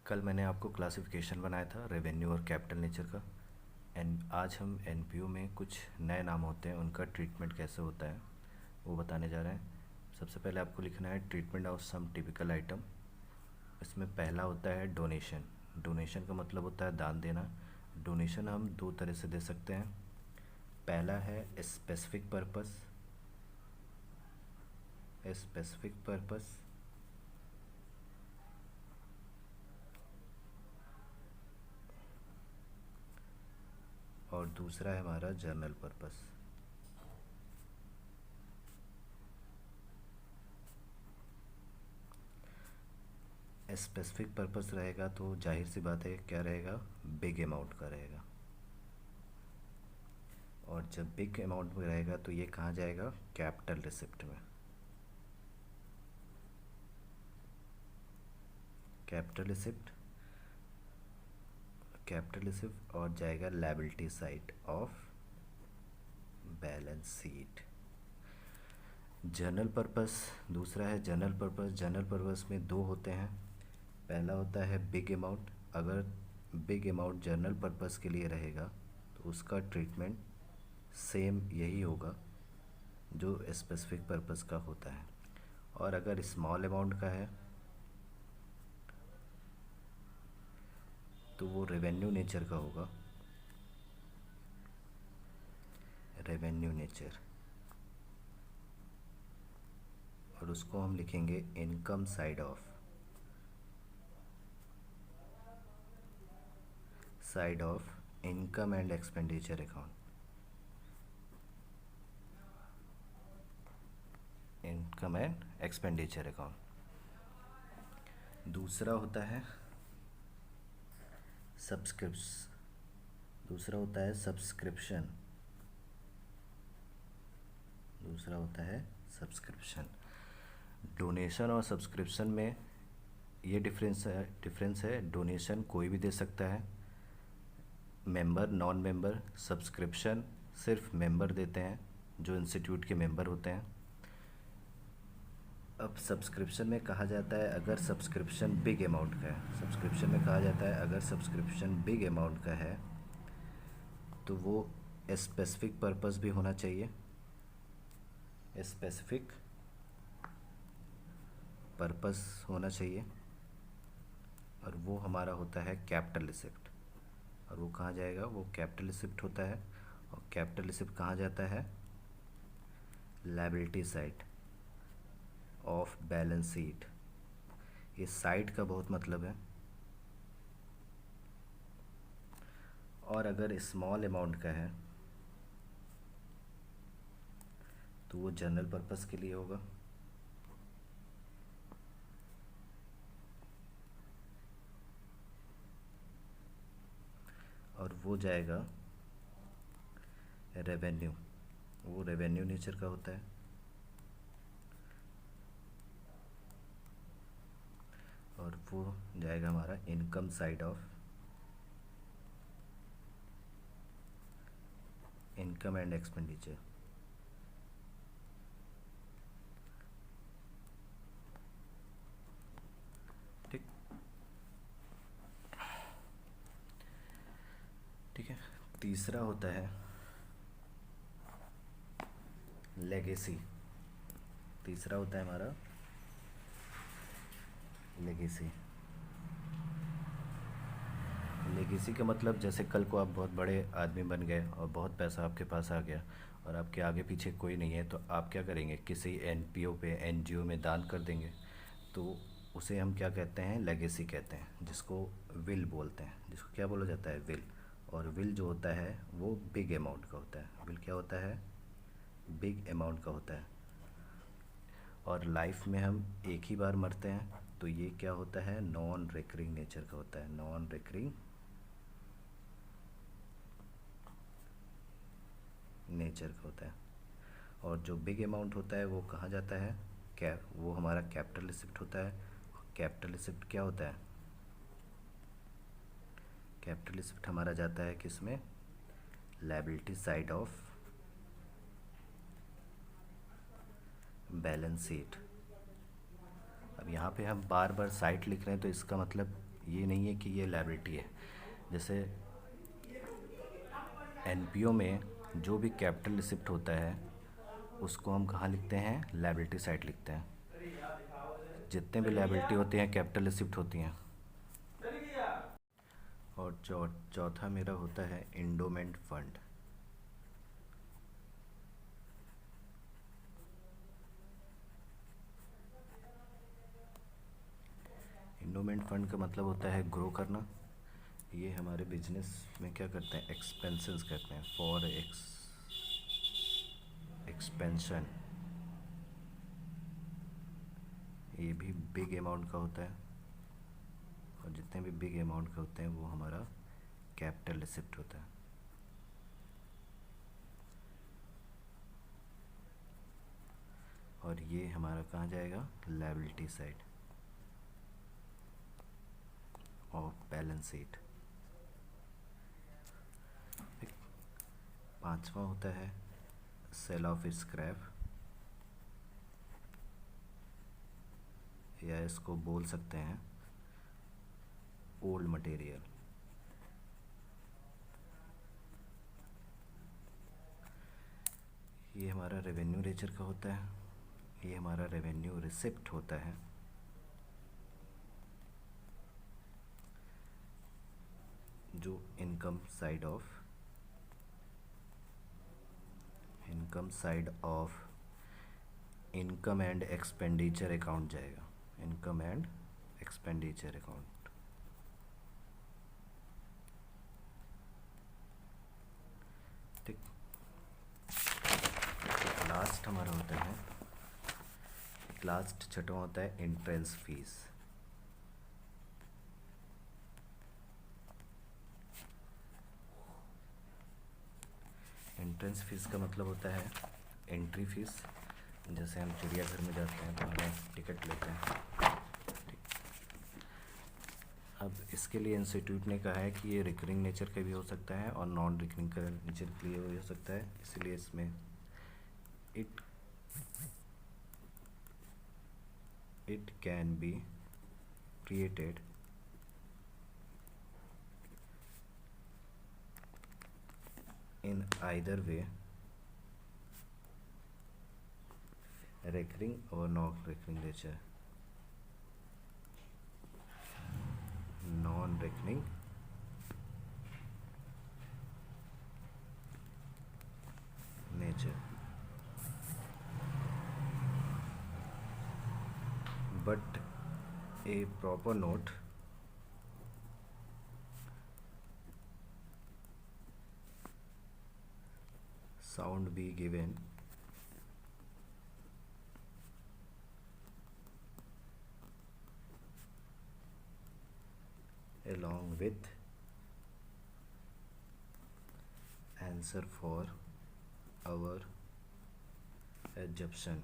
कल मैंने आपको क्लासिफिकेशन बनाया था रेवेन्यू और कैपिटल नेचर का। एंड आज हम एनपीओ में कुछ नए नाम होते हैं, उनका ट्रीटमेंट कैसे होता है वो बताने जा रहे हैं। सबसे पहले आपको लिखना है treatment of some typical item. इसमें पहला होता है डोनेशन। डोनेशन का मतलब होता है दान देना। डोनेशन हम दो तरह से दे सकते हैं। पहला है स्पेसिफिक पर्पस। स्पेसिफिक पर्पस और दूसरा है हमारा जर्नल पर्पस। स्पेसिफिक पर्पस रहेगा तो जाहिर सी बात है क्या रहेगा, बिग अमाउंट का रहेगा। और जब बिग अमाउंट में रहेगा तो ये कहाँ जाएगा, कैपिटल रिसिप्ट में। कैपिटल रिसिप्ट, कैपिटल रिसिप्ट और जाएगा liability side of balance sheet. Journal purpose दूसरा है जनरल पर्पस। जनरल पर्पस में दो होते हैं। पहला होता है बिग अमाउंट। अगर बिग अमाउंट जनरल पर्पस के लिए रहेगा तो उसका ट्रीटमेंट सेम यही होगा जो स्पेसिफिक पर्पस का होता है। और अगर स्मॉल अमाउंट का है तो वो रेवेन्यू नेचर का होगा। रेवेन्यू नेचर, और उसको हम लिखेंगे income side of income and expenditure account. Income and expenditure account. दूसरा होता है सब्सक्रिप्शन। दूसरा होता है सब्सक्रिप्शन। डोनेशन और सब्सक्रिप्शन में ये डिफरेंस है। डोनेशन कोई भी दे सकता है, मेंबर, नॉन मेंबर। सब्सक्रिप्शन सिर्फ मेंबर देते हैं जो इंस्टीट्यूट के मेंबर होते हैं। अब सब्सक्रिप्शन में कहा जाता है अगर सब्सक्रिप्शन बिग अमाउंट का है, सब्सक्रिप्शन में कहा जाता है अगर सब्सक्रिप्शन बिग अमाउंट का है तो वो स्पेसिफिक पर्पस भी होना चाहिए। स्पेसिफिक पर्पस होना चाहिए और वो हमारा होता है कैपिटल रिसिप्ट। और वो कहाँ जाएगा, वो कैपिटल रिसिप्ट होता है। और कैपिटल रिसिप्ट कहाँ जाता है, liability side of balance sheet. ये साइड का बहुत मतलब है। और अगर स्मॉल अमाउंट का है तो वो जनरल पर्पस के लिए होगा। और वो जाएगा रेवेन्यू, वो रेवेन्यू नेचर का होता है। और वो जाएगा हमारा income side of income and expenditure. ठीक ठीक है। तीसरा होता है लेगेसी। तीसरा होता है हमारा लेगेसी। लेगेसी का मतलब जैसे कल को आप बहुत बड़े आदमी बन गए और बहुत पैसा आपके पास आ गया और आपके आगे पीछे कोई नहीं है, तो आप क्या करेंगे, किसी एनपीओ पे, एनजीओ में दान कर देंगे। तो उसे हम क्या कहते हैं, लेगेसी कहते हैं, जिसको विल बोलते हैं, जिसको क्या बोला जाता है, विल। और विल जो होता है वो बिग अमाउंट का होता है। विल क्या होता है, बिग अमाउंट का होता है। और लाइफ में हम एक ही बार मरते हैं तो ये क्या होता है, नॉन रिकरिंग नेचर का होता है। नॉन रिकरिंग नेचर का होता है। और जो बिग अमाउंट होता है वो कहाँ जाता है, वो हमारा कैपिटल रिसिप्ट होता है। कैपिटल रिसिप्ट क्या होता है, कैपिटल रिसिप्ट हमारा जाता है किस में, liability side of balance sheet. अब यहाँ पे हम बार बार साइट लिख रहे हैं तो इसका मतलब ये नहीं है कि ये लायबिलिटी है। जैसे एनपीओ में जो भी कैपिटल रिसिप्ट होता है उसको हम कहाँ लिखते हैं, लायबिलिटी साइड लिखते हैं। जितने भी लायबिलिटी होती हैं कैपिटल रिसिप्ट होती हैं। और चौथा मेरा होता है इंडोमेंट फंड। इंडोमेंट फंड का मतलब होता है ग्रो करना। ये हमारे बिजनेस में क्या करते हैं, एक्सपेंसेस करते हैं, फॉर एक्सपेंशन। ये भी बिग अमाउंट का होता है, और जितने भी बिग अमाउंट के होते हैं वो हमारा कैपिटल रिसिप्ट होता है। और ये हमारा कहाँ जाएगा, liability side of balance sheet. पांचवा होता है सेल ऑफ स्क्रैप, या इसको बोल सकते हैं ओल्ड मटेरियल। ये हमारा रेवेन्यू नेचर का होता है, ये हमारा रेवेन्यू रिसिप्ट होता है। जो income side of income and expenditure account जाएगा, इनकम एंड एक्सपेंडिचर अकाउंट। ठीक। लास्ट हमारा होता है, लास्ट छठवां होता है एंट्रेंस फीस। एंट्रेंस फीस का मतलब होता है एंट्री फीस। जैसे हम चिड़ियाघर में जाते हैं तो हमें टिकट लेते हैं। अब इसके लिए इंस्टीट्यूट ने कहा है कि ये रिकरिंग नेचर का भी हो सकता है और नॉन रिकरिंग का नेचर के लिए भी हो सकता है, इसलिए इसमें it can be created in either way, recurring or non-recurring nature, non-recurring nature, but a proper note sound be given along with answer for our assumption।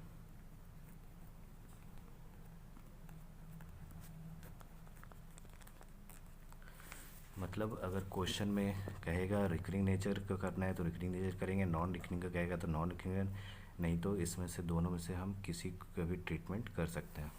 मतलब अगर क्वेश्चन में कहेगा रिकरिंग नेचर का करना है तो रिकरिंग नेचर करेंगे, non recurring का कहेगा तो नॉन रिकरिंग, नहीं तो इसमें से दोनों में से हम किसी का भी ट्रीटमेंट कर सकते हैं।